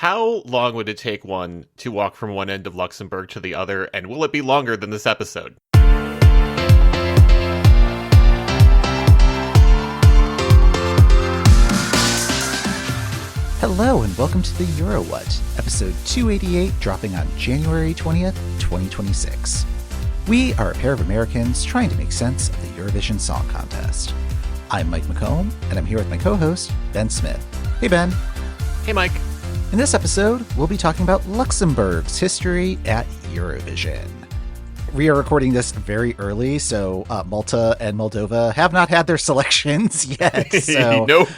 How long would it take one to walk from one end of Luxembourg to the other, and will it be longer than this episode? Hello and welcome to the EuroWhat, episode 288, dropping on January 20th, 2026. We are a pair of Americans trying to make sense of the Eurovision Song Contest. I'm Mike McComb, and I'm here with my co-host, Ben Smith. Hey, Ben. Hey, Mike. In this episode, we'll be talking about Luxembourg's history at Eurovision. We are recording this very early, so Malta and Moldova have not had their selections yet. So, Nope.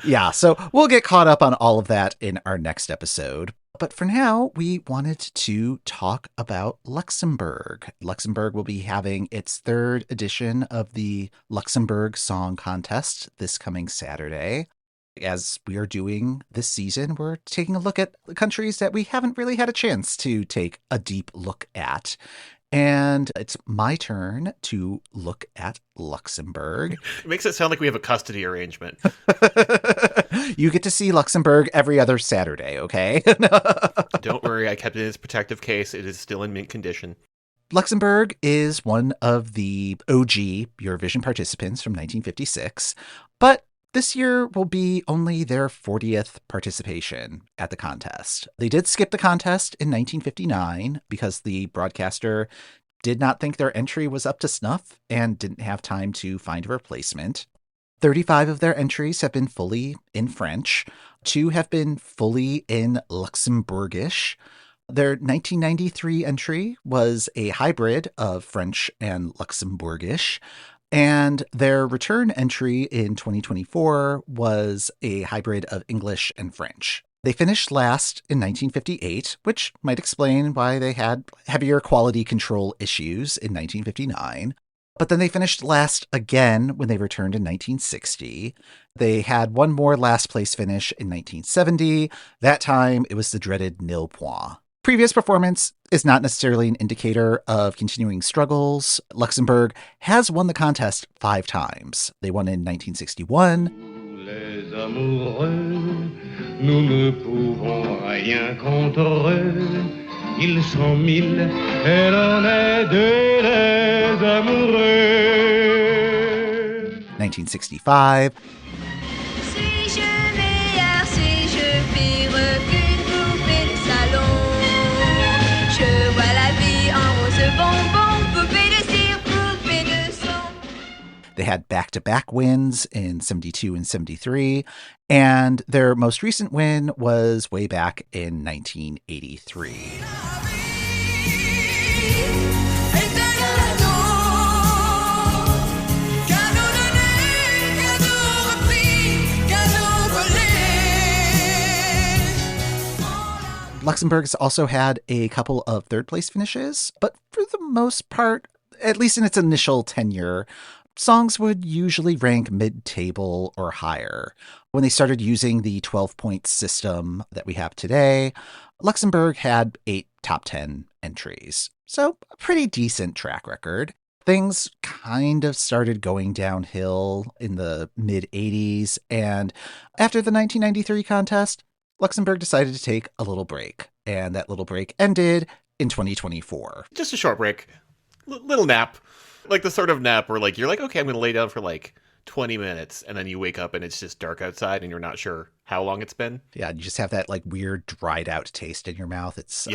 Yeah, so we'll get caught up on all of that in our next episode. But for now, we wanted to talk about Luxembourg. Luxembourg will be having its third edition of the Luxembourg Song Contest this coming Saturday. As we are doing this season, we're taking a look at countries that we haven't really had a chance to take a deep look at. And it's my turn to look at Luxembourg. It makes it sound like we have a custody arrangement. You get to see Luxembourg every other Saturday, okay? Don't worry, I kept it in its protective case. It is still in mint condition. Luxembourg is one of the OG Eurovision participants from 1956, but this year will be only their 40th participation at the contest. They did skip the contest in 1959 because the broadcaster did not think their entry was up to snuff and didn't have time to find a replacement. 35 of their entries have been fully in French. 2 have been fully in Luxembourgish. Their 1993 entry was a hybrid of French and Luxembourgish. And their return entry in 2024 was a hybrid of English and French. They finished last in 1958, which might explain why they had heavier quality control issues in 1959. But then they finished last again when they returned in 1960. They had one more last place finish in 1970. That time, it was the dreaded nil point. Previous performance is not necessarily an indicator of continuing struggles. Luxembourg has won the contest 5 times. They won in 1961. Les amoureux, nous ne pouvons rien contre eux. Ils sont mille, elle en est deux, les amoureux. 1965. Suis-je meilleur, suis-je pire qu'une poupée de salon? Je vois la vie en rose bonbon, poupée de cire, poupée de son. They had back-to-back wins in 72 and 73, and their most recent win was way back in 1983. Luxembourg has also had a couple of third-place finishes, but for the most part, at least in its initial tenure, songs would usually rank mid-table or higher. When they started using the 12-point system that we have today, Luxembourg had 8 top 10 entries. So a pretty decent track record. Things kind of started going downhill in the mid-80s, and after the 1993 contest, Luxembourg decided to take a little break, and that little break ended in 2024. Just a short break. Little nap. Like the sort of nap where you're like, okay, I'm going to lay down for 20 minutes, and then you wake up and it's just dark outside and you're not sure how long it's been. Yeah, you just have that weird dried out taste in your mouth. It's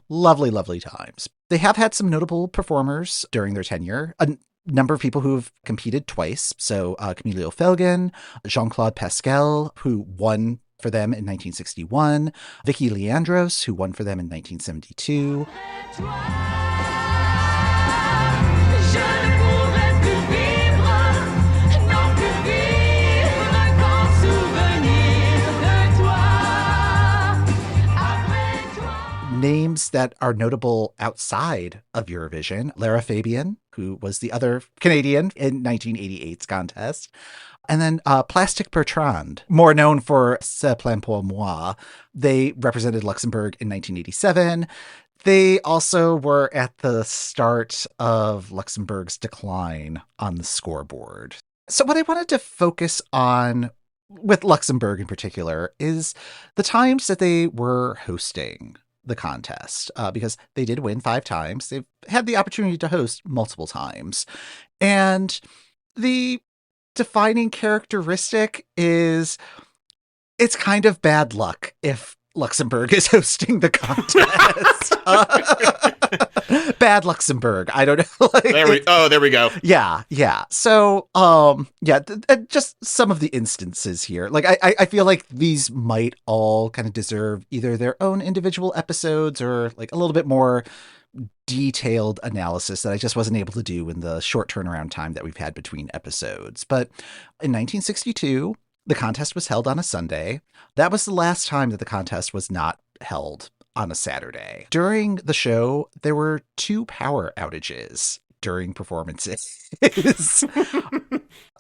lovely, lovely times. They have had some notable performers during their tenure. A number of people who have competed twice. So Camilo Felgen, Jean-Claude Pascal, who won for them in 1961, Vicky Leandros, who won for them in 1972. Names that are notable outside of Eurovision: Lara Fabian, who was the other Canadian in 1988's contest, and then Plastic Bertrand, more known for C'est plein pour moi. They represented Luxembourg in 1987. They also were at the start of Luxembourg's decline on the scoreboard. So what I wanted to focus on with Luxembourg in particular is the times that they were hosting the contest, because they did win 5 times. They've had the opportunity to host multiple times. And the defining characteristic is it's kind of bad luck if Luxembourg is hosting the contest. Bad Luxembourg. I don't know. There we go. Yeah. So, just some of the instances here. Like, I feel like these might all kind of deserve either their own individual episodes or like a little bit more detailed analysis that I just wasn't able to do in the short turnaround time that we've had between episodes. But in 1962, the contest was held on a Sunday. That was the last time that the contest was not held on a Saturday. During the show, there were 2 power outages during performances.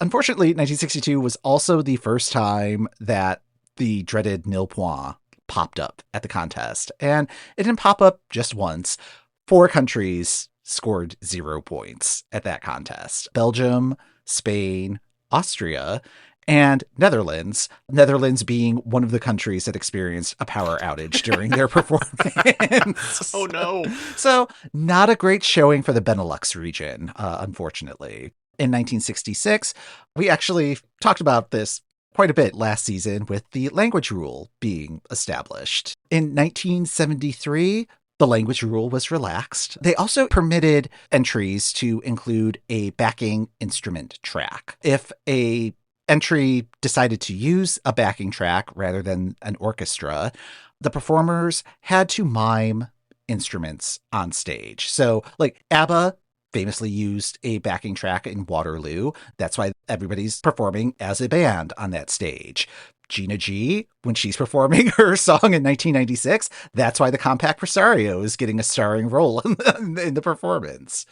Unfortunately, 1962 was also the first time that the dreaded nil point popped up at the contest. And it didn't pop up just once. 4 countries scored 0 points at that contest: Belgium, Spain, Austria, and Netherlands. Netherlands being one of the countries that experienced a power outage during their performance. Oh, no. So not a great showing for the Benelux region, unfortunately. In 1966, we actually talked about this quite a bit last season with the language rule being established. In 1973, the language rule was relaxed. They also permitted entries to include a backing instrument track. If a entry decided to use a backing track rather than an orchestra, the performers had to mime instruments on stage. So, like, ABBA famously used a backing track in Waterloo. That's why everybody's performing as a band on that stage. Gina G, when she's performing her song in 1996, that's why the Compact Presario is getting a starring role in the performance.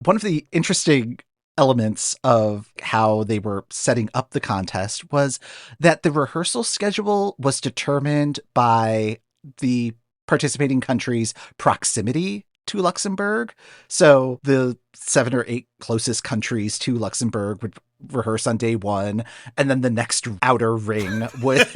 One of the interesting elements of how they were setting up the contest was that the rehearsal schedule was determined by the participating country's proximity to Luxembourg. So the 7 or 8 closest countries to Luxembourg would rehearse on day 1, and then the next outer ring would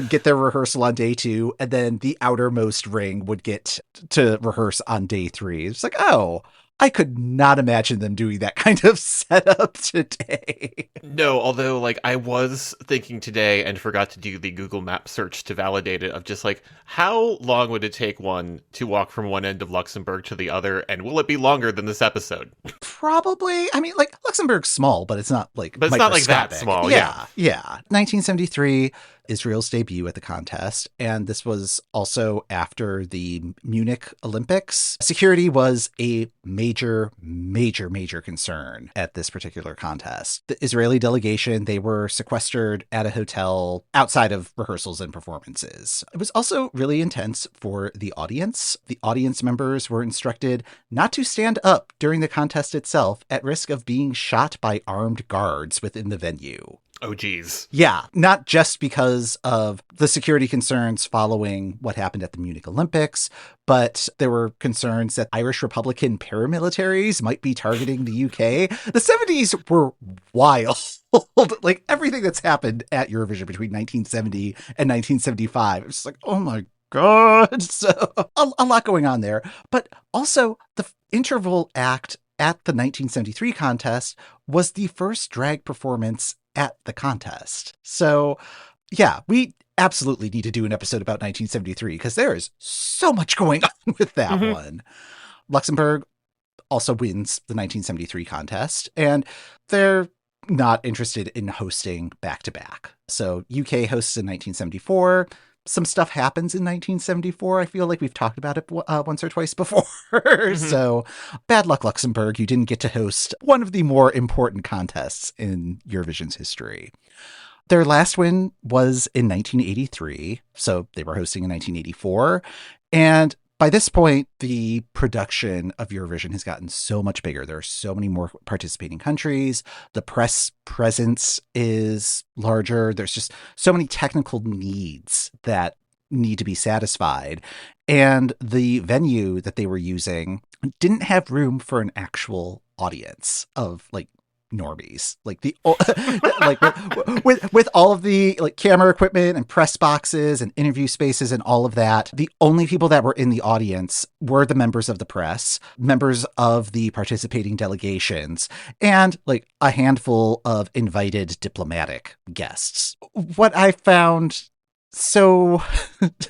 get their rehearsal on day 2, and then the outermost ring would get to rehearse on day 3. It's like, oh, I could not imagine them doing that kind of setup today. No, although, like, I was thinking today and forgot to do the Google Map search to validate it, of just, like, how long would it take one to walk from one end of Luxembourg to the other, and will it be longer than this episode? Probably. I mean, like, Luxembourg's small, but it's not, like, But it's not, like, that small, yeah. 1973, Israel's debut at the contest, and this was also after the Munich Olympics. Security was a major concern at this particular contest. The Israeli delegation, they were sequestered at a hotel outside of rehearsals and performances. It was also really intense for the audience. The audience members were instructed not to stand up during the contest itself at risk of being shot by armed guards within the venue. Oh, geez. Yeah, not just because of the security concerns following what happened at the Munich Olympics, but there were concerns that Irish Republican paramilitaries might be targeting the UK. The 70s were wild. Like, everything that's happened at Eurovision between 1970 and 1975. It's just like, oh my God. So a lot going on there. But also, the interval act at the 1973 contest was the first drag performance at the contest. So, yeah, we absolutely need to do an episode about 1973 because there is so much going on with that one. Luxembourg also wins the 1973 contest, and they're not interested in hosting back-to-back. So UK hosts in 1974. Some stuff happens in 1974. I feel like we've talked about it once or twice before. So bad luck, Luxembourg. You didn't get to host one of the more important contests in Eurovision's history. Their last win was in 1983. So they were hosting in 1984. And by this point, the production of Eurovision has gotten so much bigger. There are so many more participating countries. The press presence is larger. There's just so many technical needs that need to be satisfied. And the venue that they were using didn't have room for an actual audience of, like, normies. Like like with all of the like camera equipment and press boxes and interview spaces and all of that, the only people that were in the audience were the members of the press, members of the participating delegations, and like a handful of invited diplomatic guests. What I found so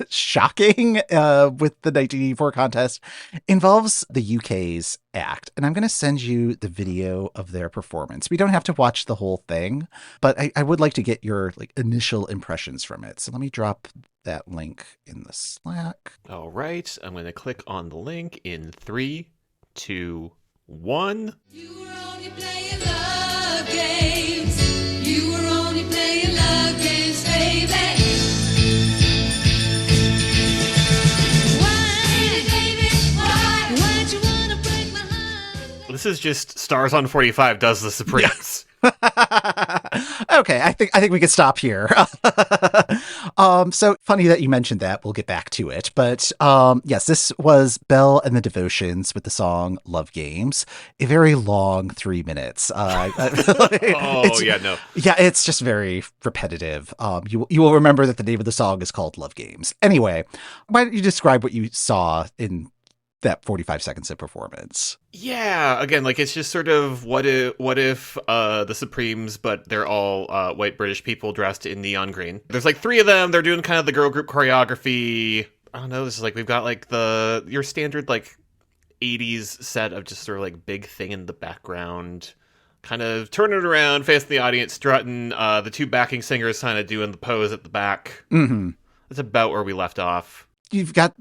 shocking with the 1984 contest involves the UK's act. And I'm going to send you the video of their performance. We don't have to watch the whole thing, but I would like to get your like initial impressions from it. So let me drop that link in the Slack. All right. I'm going to click on the link in 3, 2, 1. You were only playing love games. You were only playing love games, baby. This is just Stars on 45 does the Supremes. Okay, I think we could stop here. So funny that you mentioned that. We'll get back to it. But yes, this was Belle and the Devotions with the song Love Games. A very long 3 minutes. Yeah, no. Yeah, it's just very repetitive. You will remember that the name of the song is called Love Games. Anyway, why don't you describe what you saw in that 45 seconds of performance? Yeah, again, like it's just sort of what if the Supremes, but they're all white British people dressed in neon green. There's like 3 of them. They're doing kind of the girl group choreography. I don't know. This is like we've got like your standard like 80s set of just sort of like big thing in the background, kind of turning it around, facing the audience, strutting. The 2 backing singers kind of doing the pose at the back. Mm-hmm. That's about where we left off. You've got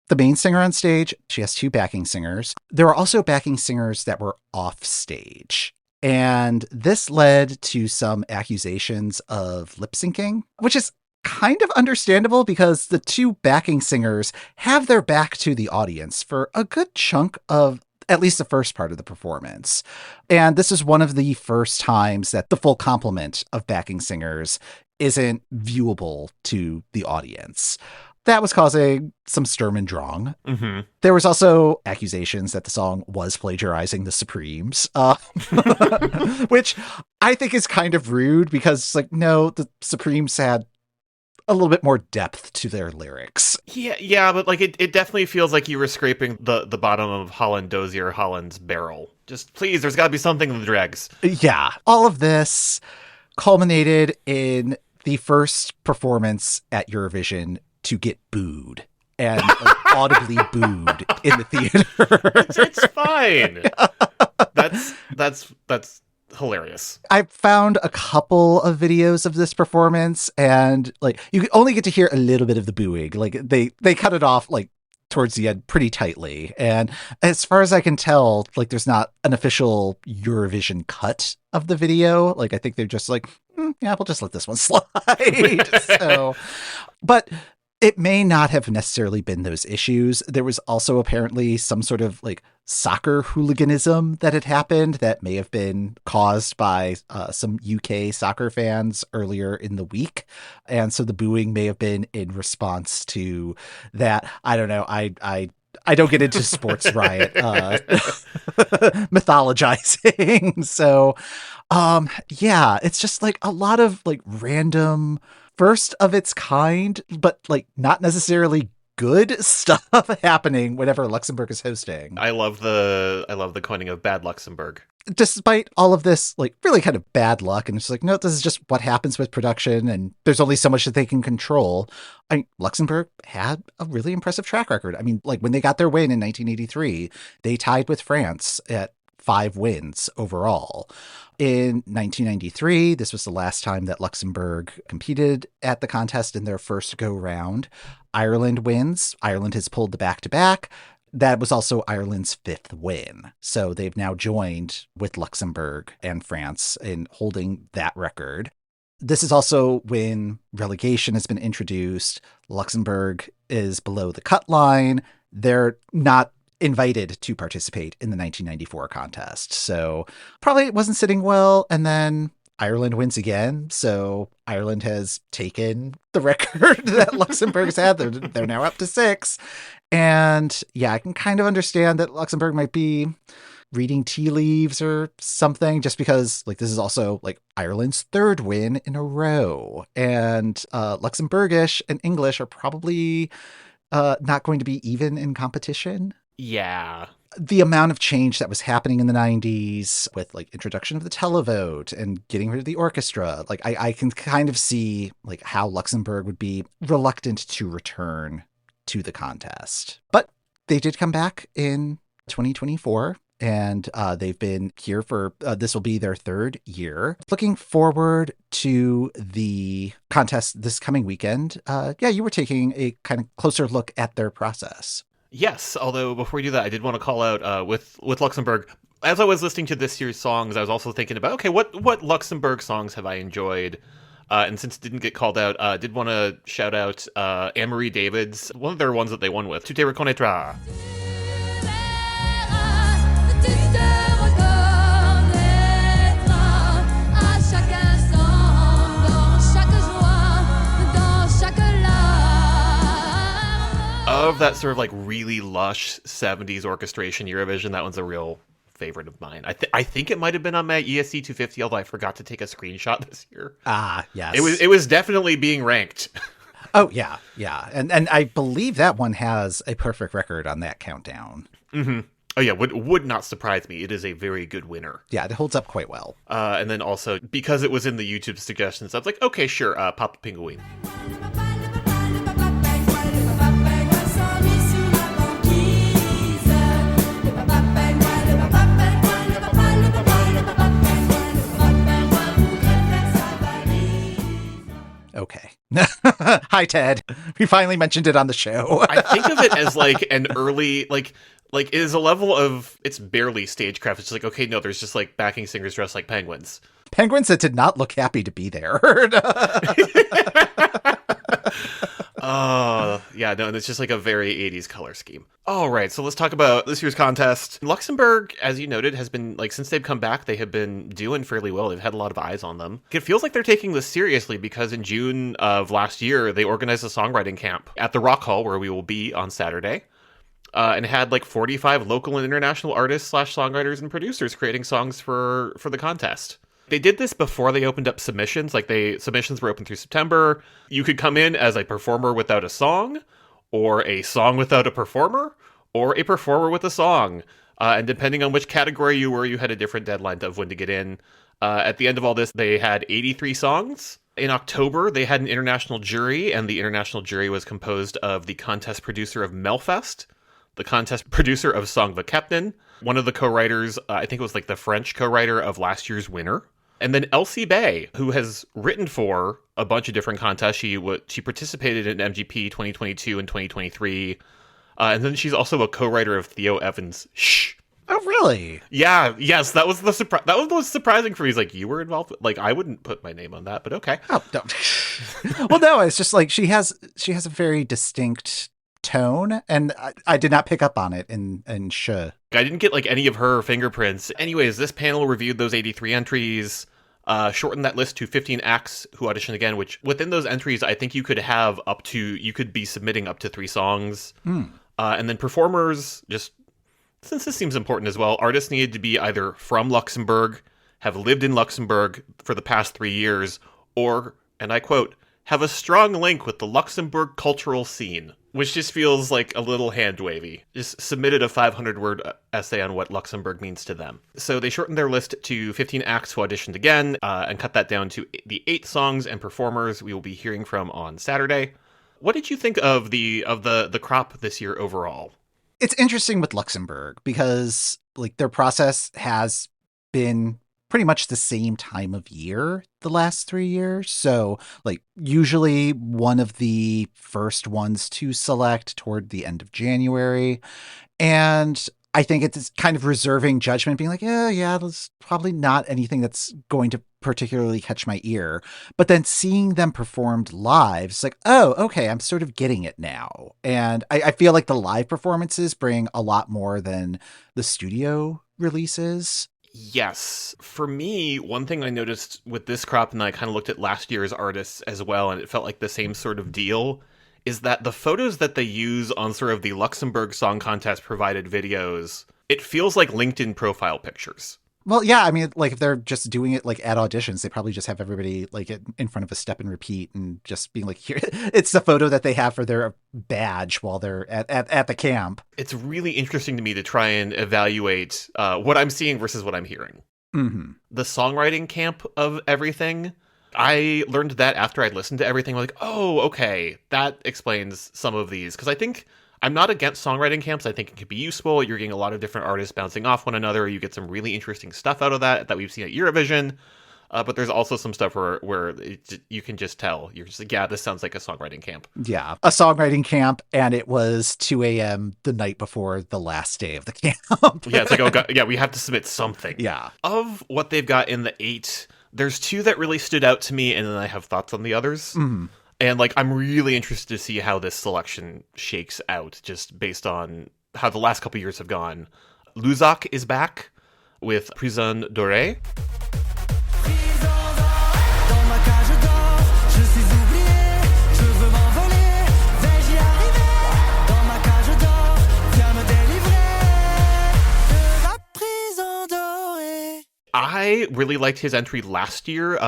the main singer on stage. She has 2 backing singers. There were also backing singers that were off stage. And this led to some accusations of lip syncing, which is kind of understandable because the 2 backing singers have their back to the audience for a good chunk of at least the first part of the performance. And this is one of the first times that the full complement of backing singers isn't viewable to the audience. That was causing some Sturm und Drang. Mm-hmm. There was also accusations that the song was plagiarizing the Supremes, which I think is kind of rude because, like, no, the Supremes had a little bit more depth to their lyrics. Yeah, but like it definitely feels like you were scraping the bottom of Holland Dozier Holland's barrel. Just please, there's got to be something in the dregs. Yeah, all of this culminated in the first performance at Eurovision to get booed and like, audibly booed in the theater. It's fine. That's hilarious. I found a couple of videos of this performance, and like you only get to hear a little bit of the booing. Like they cut it off like towards the end pretty tightly. And as far as I can tell, like there's not an official Eurovision cut of the video. Like I think they're just like, yeah, we'll just let this one slide. But it may not have necessarily been those issues. There was also apparently some sort of like soccer hooliganism that had happened that may have been caused by some UK soccer fans earlier in the week. And so the booing may have been in response to that. I don't know. I don't get into sports riot mythologizing. So yeah, it's just like a lot of like random first of its kind, but like not necessarily good stuff happening whenever Luxembourg is hosting. I love the coining of bad Luxembourg. Despite all of this, like really kind of bad luck, and it's like, no, this is just what happens with production, and there's only so much that they can control. I mean, Luxembourg had a really impressive track record. I mean, like when they got their win in 1983, they tied with France at 5 wins overall. In 1993, this was the last time that Luxembourg competed at the contest in their first go-round. Ireland wins. Ireland has pulled the back-to-back. That was also Ireland's 5th win. So they've now joined with Luxembourg and France in holding that record. This is also when relegation has been introduced. Luxembourg is below the cut line. They're not invited to participate in the 1994 contest. So probably it wasn't sitting well. And then Ireland wins again. So Ireland has taken the record that Luxembourg's had. They're now up to 6. And yeah, I can kind of understand that Luxembourg might be reading tea leaves or something, just because like this is also like Ireland's third win in a row. And Luxembourgish and English are probably not going to be even in competition. Yeah. The amount of change that was happening in the 90s with like introduction of the televote and getting rid of the orchestra, like I can kind of see like how Luxembourg would be reluctant to return to the contest. But they did come back in 2024. And they've been here for, this will be their third year. Looking forward to the contest this coming weekend. Yeah, you were taking a kind of closer look at their process. Yes, although before we do that, I did want to call out with Luxembourg. As I was listening to this year's songs, I was also thinking about, okay, what Luxembourg songs have I enjoyed? And since it didn't get called out, I did want to shout out Anne-Marie David's, one of their ones that they won with, Tu te reconnaîtras. Of that sort of like really lush 70s orchestration Eurovision, that one's a real favorite of mine. I think it might have been on my ESC 250, although I forgot to take a screenshot this year. Ah, yes. It was definitely being ranked. Oh, yeah, yeah. And I believe that one has a perfect record on that countdown. Mm-hmm. Oh, yeah, would not surprise me. It is a very good winner. Yeah, it holds up quite well. And then also, because it was in the YouTube suggestions, I was like, okay, sure, Papa Pinguin. Okay. Hi, Ted. We finally mentioned it on the show. I think of it as like an early, like it is a level of, it's barely stagecraft. It's like, okay, no, there's just like backing singers dressed like penguins. Penguins that did not look happy to be there. Yeah, no, and it's just like a very 80s color scheme. All right, so let's talk about this year's contest. Luxembourg, as you noted, has been, like, since they've come back, they have been doing fairly well. They've had a lot of eyes on them. It feels like they're taking this seriously because in June of last year, they organized a songwriting camp at the Rock Hall, where we will be on Saturday, and had, like, 45 local and international artists / songwriters and producers creating songs for the contest. They did this before they opened up submissions. Like, submissions were open through September. You could come in as a performer without a song, or a song without a performer, or a performer with a song. And depending on which category you were, you had a different deadline of when to get in. At the end of all this, they had 83 songs. In October, they had an international jury, and the international jury was composed of the contest producer of Melfest, the contest producer of Song the Captain, one of the co-writers, I think it was like the French co-writer of last year's winner, and then Elsie Bay, who has written for a bunch of different contests. She participated in MGP 2022 and 2023. And then she's also a co-writer of Theo Evans' Shh. Oh, really? Yeah, yes, that was the surprise. That was the most surprising for me. He's like, you were involved? Like, I wouldn't put my name on that, but okay. Oh, no. Well, no, it's just like she has a very distinct tone, and I did not pick up on it in Shh. I didn't get like any of her fingerprints. Anyways, this panel reviewed those 83 entries, shortened that list to 15 acts who auditioned again, which within those entries, I think you could be submitting up to 3 songs. And then performers, just since this seems important as well, artists needed to be either from Luxembourg, have lived in Luxembourg for the past 3 years, or, and I quote, have a strong link with the Luxembourg cultural scene, which just feels like a little hand-wavy. Just submitted a 500-word essay on what Luxembourg means to them. So they shortened their list to 15 acts who auditioned again, and cut that down to the 8 songs and performers we will be hearing from on Saturday. What did you think of the crop this year overall? It's interesting with Luxembourg because like their process has been pretty much the same time of year the last 3 years. So like usually one of the first ones to select toward the end of January. And I think it's kind of reserving judgment, being like, yeah, there's probably not anything that's going to particularly catch my ear. But then seeing them performed live, it's like, oh, okay, I'm sort of getting it now. And I feel like the live performances bring a lot more than the studio releases. Yes. For me, one thing I noticed with this crop, and I kind of looked at last year's artists as well, and it felt like the same sort of deal, is that the photos that they use on sort of the Luxembourg Song Contest provided videos It feels like LinkedIn profile pictures. Well, yeah, I mean, like if they're just doing it like at auditions, they probably just have everybody like in front of a step and repeat and just being like, here, it's the photo that they have for their badge while they're at the camp. It's really interesting to me to try and evaluate what I'm seeing versus what I'm hearing. Mm-hmm. The songwriting camp of everything, I learned that after I'd listened to everything. Like, oh, okay, that explains some of these. Because I think I'm not against songwriting camps. I think it could be useful. You're getting a lot of different artists bouncing off one another. You get some really interesting stuff out of that we've seen at Eurovision. But there's also some stuff where you can just tell. You're just like, yeah, this sounds like a songwriting camp. Yeah, a songwriting camp, and it was 2 a.m. the night before the last day of the camp. Yeah, it's like, oh, God, yeah, we have to submit something. Yeah. Of what they've got in the 8, there's 2 that really stood out to me, and then I have thoughts on the others. Mm-hmm. And like, I'm really interested to see how this selection shakes out, just based on how the last couple years have gone. Luzak is back with Prison Dorée. I really liked his entry last year,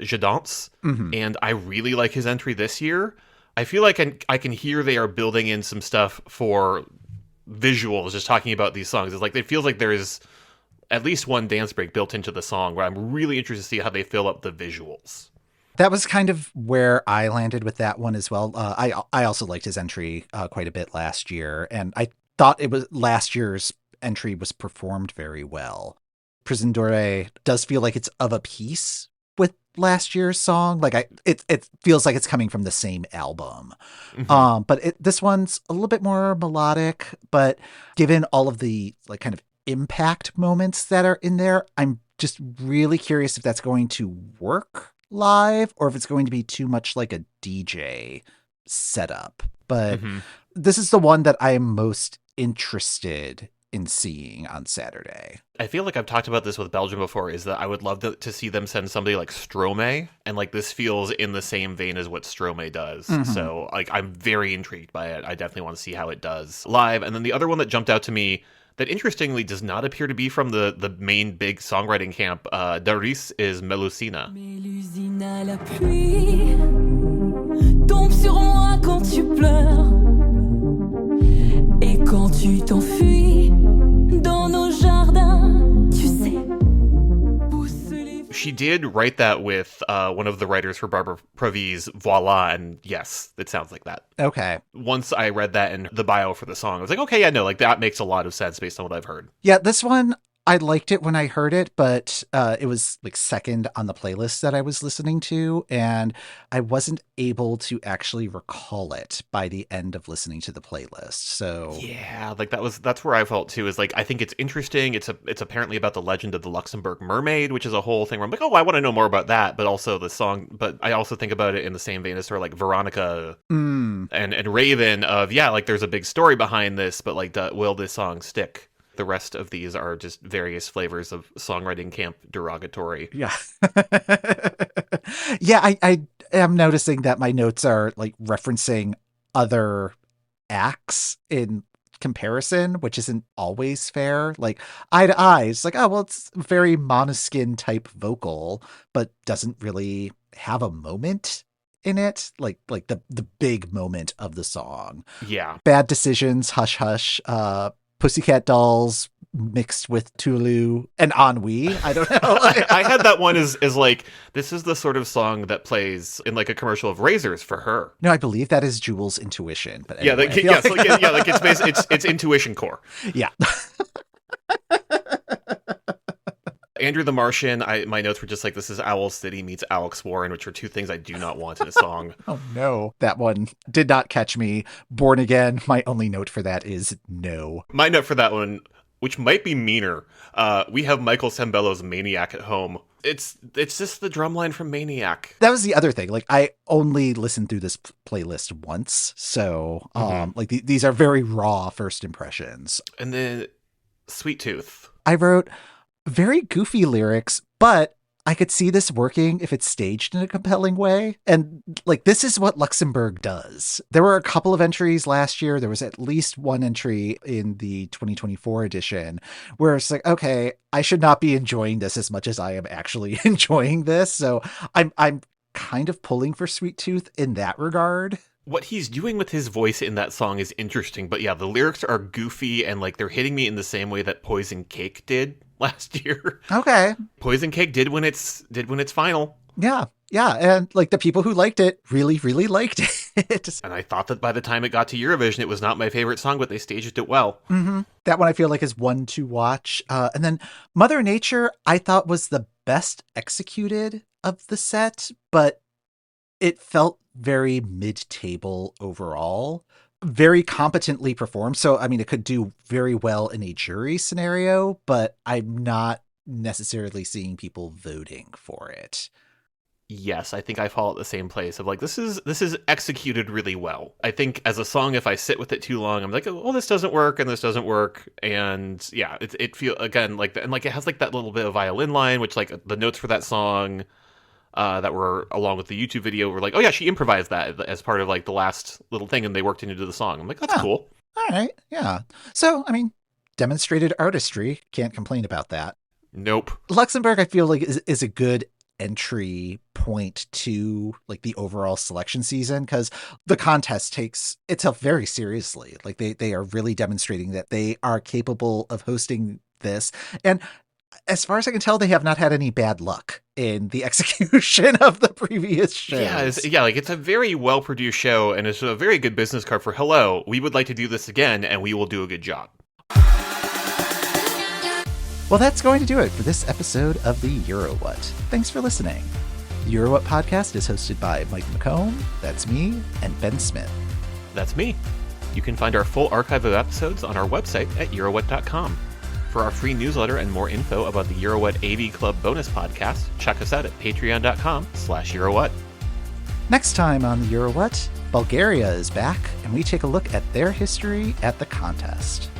Je Danse, and I really like his entry this year. I feel like I can hear they are building in some stuff for visuals, just talking about these songs. It's like, it feels like there is at least one dance break built into the song, where I'm really interested to see how they fill up the visuals. That was kind of where I landed with that one as well. I also liked his entry quite a bit last year, and I thought it was last year's entry was performed very well. Prison Dorée does feel like it's of a piece with last year's song. Like it feels like it's coming from the same album. Mm-hmm. But this one's a little bit more melodic, but given all of the like kind of impact moments that are in there, I'm just really curious if that's going to work live or if it's going to be too much like a DJ setup. But this is the one that I am most interested in seeing on Saturday. I feel like I've talked about this with Belgium before, is that I would love to see them send somebody like Stromae, and like this feels in the same vein as what Stromae does. So like, I'm very intrigued by it. I definitely want to see how it does live. And then the other one that jumped out to me that interestingly does not appear to be from the main big songwriting camp, Darius, is Melusina. Mélusine, la pluie tombe sur moi quand tu pleures et quand tu t'enfuis dans nos jardins, tu sais. She did write that with one of the writers for Barbara Pravi's Voila, and yes, it sounds like that. Okay. Once I read that in the bio for the song, I was like, okay, yeah, no, like that makes a lot of sense based on what I've heard. Yeah, this one, I liked it when I heard it, but it was like second on the playlist that I was listening to, and I wasn't able to actually recall it by the end of listening to the playlist. So yeah, like that's where I felt too, is like, I think it's interesting. It's apparently about the legend of the Luxembourg mermaid, which is a whole thing where I'm like, oh, I want to know more about that, but also the song. But I also think about it in the same vein as sort of like Veronica and Raven of, yeah, like there's a big story behind this, but like, will this song stick? The rest of these are just various flavors of songwriting camp derogatory. Yeah. Yeah, I am noticing that my notes are like referencing other acts in comparison, which isn't always fair. Like Eye to Eye, it's like, oh, well, it's very Måneskin type vocal, but doesn't really have a moment in it, like the big moment of the song. Yeah. Bad Decisions, Hush Hush, Pussycat Dolls mixed with Tulu and Ennui. I don't know. I had that one as like, this is the sort of song that plays in like a commercial of razors for her. No, I believe that is Jules' Intuition. But anyway, it's intuition core. Yeah. Andrew the Martian, my notes were just like, this is Owl City meets Alex Warren, which are two things I do not want in a song. Oh, no. That one did not catch me. Born Again, my only note for that is no. My note for that one, which might be meaner, we have Michael Sembello's Maniac at home. It's just the drumline from Maniac. That was the other thing. Like, I only listened through this playlist once, so like these are very raw first impressions. And then Sweet Tooth. I wrote very goofy lyrics, but I could see this working if it's staged in a compelling way. And like, this is what Luxembourg does. There were a couple of entries last year. There was at least one entry in the 2024 edition where it's like, okay, I should not be enjoying this as much as I am actually enjoying this. So I'm kind of pulling for Sweet Tooth in that regard. What he's doing with his voice in that song is interesting, but yeah, the lyrics are goofy and like they're hitting me in the same way that Poison Cake did last year. Okay. Poison Cake did when it's final. Yeah. Yeah. And like the people who liked it really, really liked it. And I thought that by the time it got to Eurovision, it was not my favorite song, but they staged it well. Mm-hmm. That one I feel like is one to watch. And then Mother Nature, I thought was the best executed of the set, but it felt very mid-table overall, very competently performed. So, I mean, it could do very well in a jury scenario, but I'm not necessarily seeing people voting for it. Yes, I think I fall at the same place of like, this is executed really well. I think as a song, if I sit with it too long, I'm like, oh, this doesn't work and this doesn't work. And yeah, it feels again like, and like it has like that little bit of violin line, which like the notes for that song that were along with the YouTube video were like, oh yeah, she improvised that as part of like the last little thing and they worked into the song. I'm like, that's cool. All right. Yeah. So, I mean, demonstrated artistry. Can't complain about that. Nope. Luxembourg, I feel like is a good entry point to like the overall selection season, because the contest takes itself very seriously. Like they are really demonstrating that they are capable of hosting this. And as far as I can tell, they have not had any bad luck in the execution of the previous shows. Yeah, like it's a very well-produced show, and it's a very good business card for, hello, we would like to do this again, and we will do a good job. Well, that's going to do it for this episode of the EuroWhat. Thanks for listening. The EuroWhat podcast is hosted by Mike McComb, that's me, and Ben Smith. That's me. You can find our full archive of episodes on our website at EuroWhat.com. For our free newsletter and more info about the EuroWhat AV Club bonus podcast, check us out at patreon.com/EuroWhat. Next time on the EuroWhat, Bulgaria is back, and we take a look at their history at the contest.